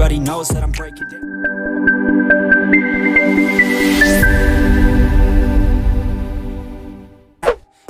Everybody knows that I'm breaking down.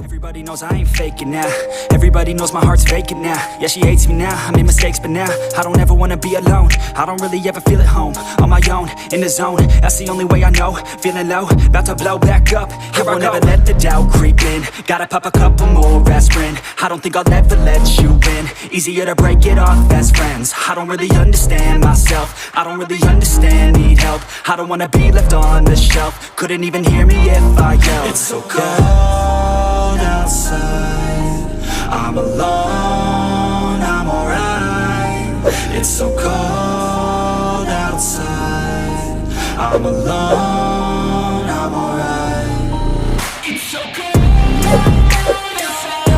Everybody knows I ain't faking now. Everybody knows my heart's vacant now. Yeah, she hates me now, I made mistakes but now I don't ever wanna be alone. I don't really ever feel at home. On my own, in the zone, that's the only way I know. Feeling low, about to blow back up. Here I won't ever let the doubt creep in. Gotta pop a couple more aspirin. I don't think I'll ever let you in. Easier to break it off best friends. I don't really understand myself. I don't really understand, need help. I don't wanna be left on the shelf. Couldn't even hear me if I yelled. It's so cold outside, I'm alone, I'm alright. It's so cold outside, I'm alone, I'm alright. It's so cold outside,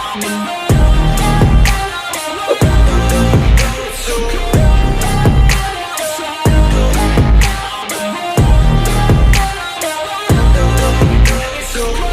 I'm alone. It's so cold outside, I'm alone. It's so cold.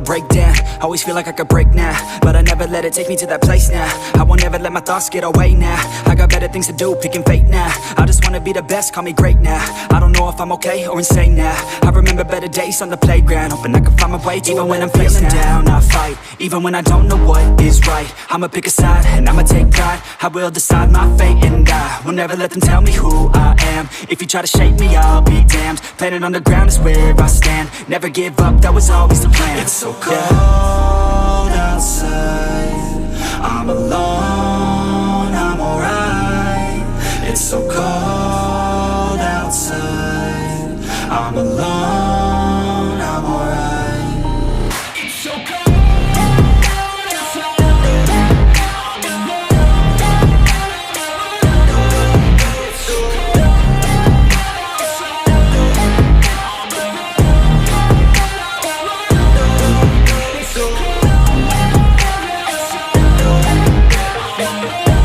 Break down, always feel like I could break now, but I never let it take me to that place now. I won't ever let my thoughts get away now. I got better things to do, picking fate now. I just wanna be the best, call me great now. I don't know if I'm okay or insane now. I remember better days on the playground, hoping I can find my way. Even when I'm feeling down, I fight. Even when I don't know what is right, I'ma pick a side and I'ma take pride. I will decide my fate and I will never let them tell me who I am. If you try to shape me, I'll be damned. Planet on the ground is where I stand. Never give up, that was always the plan. It's so cold outside, I'm alone, I'm alright. It's so cold outside, I'm alone, I'm alright. It's so cold outside, I'm alone. It's so cold outside, I'm alone.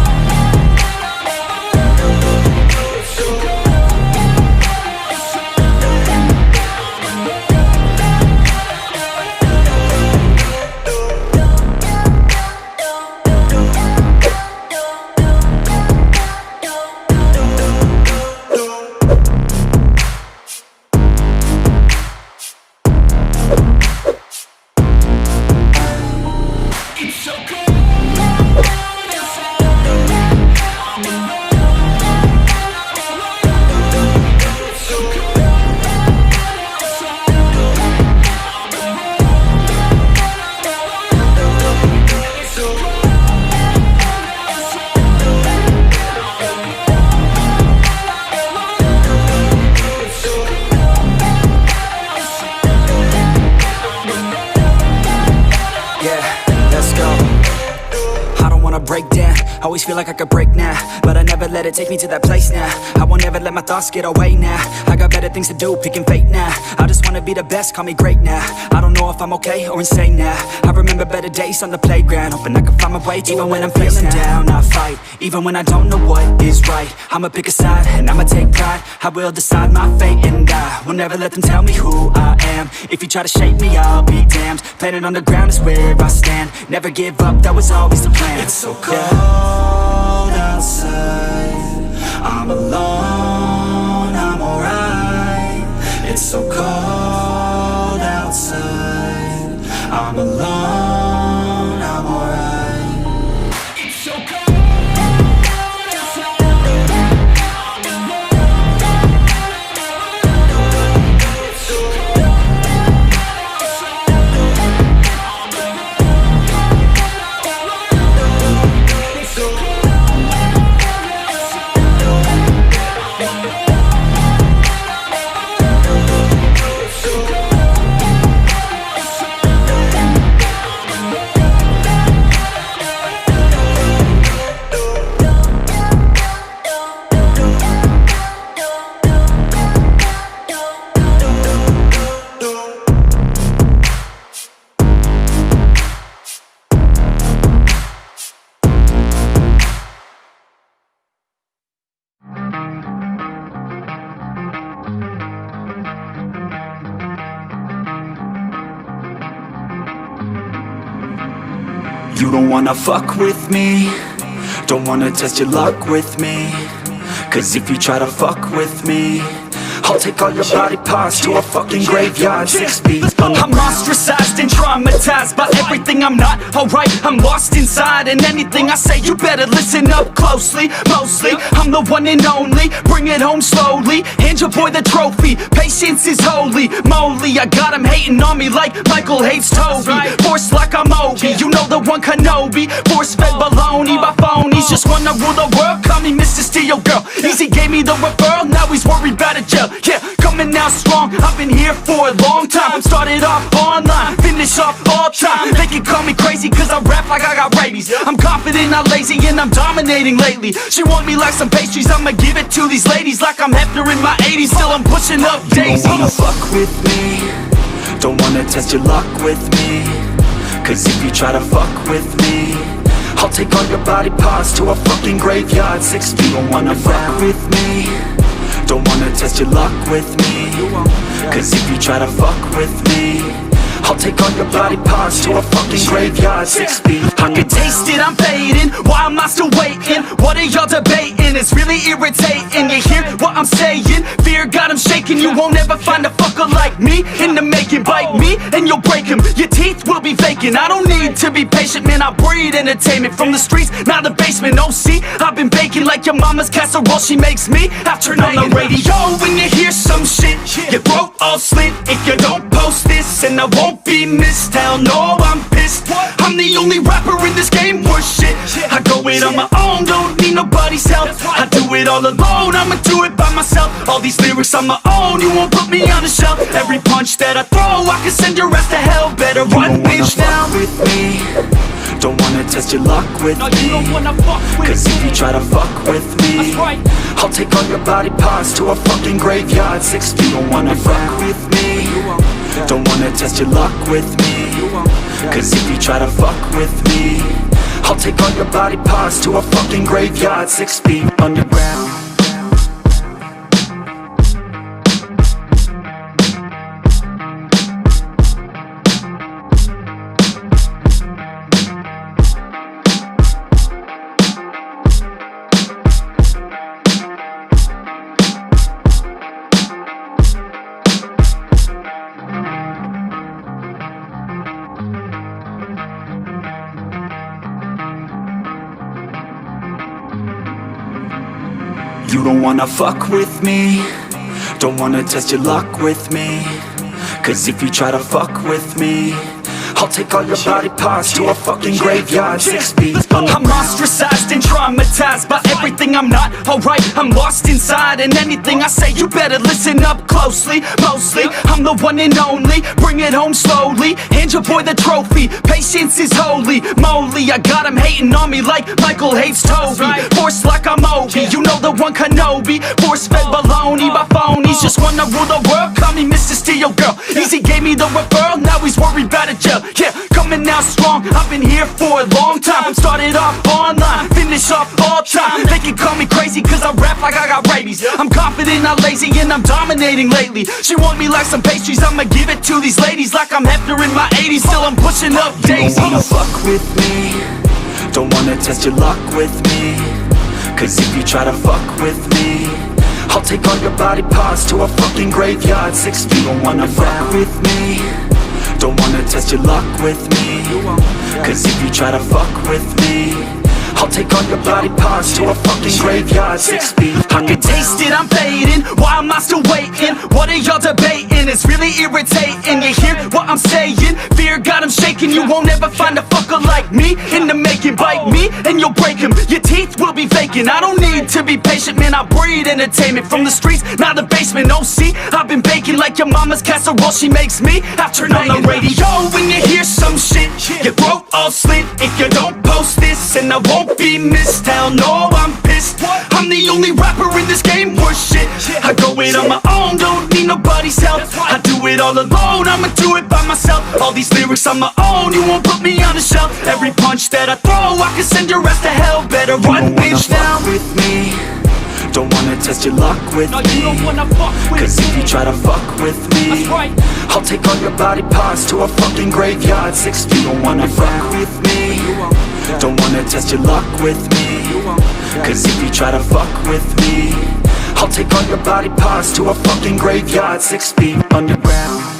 Always feel like I could break now, but I never let it take me to that place now. I won't ever let my thoughts get away now. I got better things to do, picking fate now. I just wanna be the best, call me great now. I don't know if I'm okay or insane now. I remember better days on the playground, hoping I can find my way. Even when I'm feeling down, I fight. Even when I don't know what is right, I'ma pick a side and I'ma take pride. I will decide my fate and I will never let them tell me who I am. If you try to shape me, I'll be damned. Planet on the ground is where I stand. Never give up, that was always the plan. It's so cold outside, I'm alone, I'm alright. It's so cold outside, I'm alone, I'm alright. It's so cold. So You don't wanna fuck with me, don't wanna test your luck with me. Cause if you try to fuck with me, I'll take all your body parts to a fucking graveyard 6 feet underground. I'm ostracized and traumatized by everything I'm not alright. I'm lost inside and anything I say you better listen up closely. Mostly, I'm the one and only, bring it home slowly. Hand your boy the trophy, patience is holy moly. I got him hating on me like Michael hates Toby. Force like I'm Obi, you know the one Kenobi. Force fed baloney by phonies, just wanna rule the world, call me Mr. Steel Girl. Easy gave me the referral, now he's worried about a jail. Yeah, coming out strong, I've been here for a long time. Started off online, finish off all time. They can call me crazy cause I rap like I got rabies. I'm confident, not lazy, and I'm dominating lately. She want me like some pastries, I'ma give it to these ladies like I'm Hefner in my 80s. Still I'm pushing up daisies. You don't wanna fuck with me, don't wanna test your luck with me. Cause if you try to fuck with me, I'll take all your body parts to a fucking graveyard 6 feet. You don't wanna fuck with me, don't wanna test your luck with me. Cause if you try to fuck with me, I'll take all your body parts to a fucking graveyard 6 feet. I can taste it, I'm fading, why am I still waiting? What are y'all debating? It's really irritating. You hear what I'm saying? Fear got him shaking. You won't ever find a fucker like me in the making. Bite me and you'll break him, your teeth will be vacant. I don't need to be patient, man, I breed entertainment. From the streets, not the basement. Oh see, I've been baking like your mama's casserole. She makes me, I turn on the radio when you hear some shit. Your throat all slit if you don't post this, and I won't be missed. Hell no, I'm pissed. I'm the only rapper in this game worth shit. I go it on my own, don't need nobody's help. I do it all alone, I'ma do it by myself. All these lyrics on my own, you won't put me on the shelf. Every punch that I throw, I can send your ass to hell. Better run, bitch, now with me, don't wanna test your luck with me. Cause if you try to fuck with me, I'll take all your body parts to a fucking graveyard 6 feet. You don't wanna fuck with me, don't wanna test your luck with me. Cause if you try to fuck with me, I'll take all your body parts to a fucking graveyard 6 feet underground. You don't wanna fuck with me, don't wanna test your luck with me. Cause if you try to fuck with me, I'll take all your body parts to a fucking graveyard 6 feet underground. I'm ostracized and traumatized by everything I'm not alright. I'm lost inside and anything I say you better listen up closely. Mostly, I'm the one and only, bring it home slowly. Hand your boy the trophy, patience is holy moly. I got him hating on me like Michael hates Toby. Force like I'm Obi, you know the one Kenobi. Force fed baloney by phonies, just wanna rule the world, call me Mr. Steel Girl. Easy gave me the referral, now he's worried about a jail. Yeah, coming out strong, I've been here for a long time. Started off online, finish off all time. They can call me crazy cause I rap like I got rabies. I'm confident, not lazy, and I'm dominating lately. She want me like some pastries, I'ma give it to these ladies like I'm Hefner in my 80s. Still I'm pushing up daisies. You don't wanna fuck with me, don't wanna test your luck with me. Cause if you try to fuck with me, I'll take all your body parts to a fucking graveyard 6 feet. You don't wanna fuck with me, don't wanna test your luck with me. Cause if you try to fuck with me, I'll take all your body parts to a fucking graveyard 6 feet. I can taste it, I'm fading, why am I still waiting? What are y'all debating? It's really irritating. You hear what I'm saying? Fear got him shaking. You won't ever find a fucker like me in the making. Bite me and you'll break him, your teeth will be vacant. I don't need to be patient, man, I breed entertainment. From the streets, not the basement. Oh see, I've been baking like your mama's casserole. She makes me, I turn on the radio when you hear some shit. Your throat all slit if you don't post this, and I won't be missed. Hell no, I'm pissed. I'm the only rapper in this game worth shit. I go it on my own, don't need nobody's help. I do it all alone, I'ma do it by myself. All these lyrics on my own, you won't put me on the shelf. Every punch that I throw, I can send your ass to hell. Better run, bitch, now with me, don't wanna test your luck with me. you don't wanna fuck with Cause if you try to fuck with me, that's right. I'll take all your body parts to a fucking graveyard. 6 feet, don't wanna fuck with me. Don't wanna test your luck with me. Cause if you try to fuck with me, I'll take all your body parts to a fucking graveyard. 6 feet underground.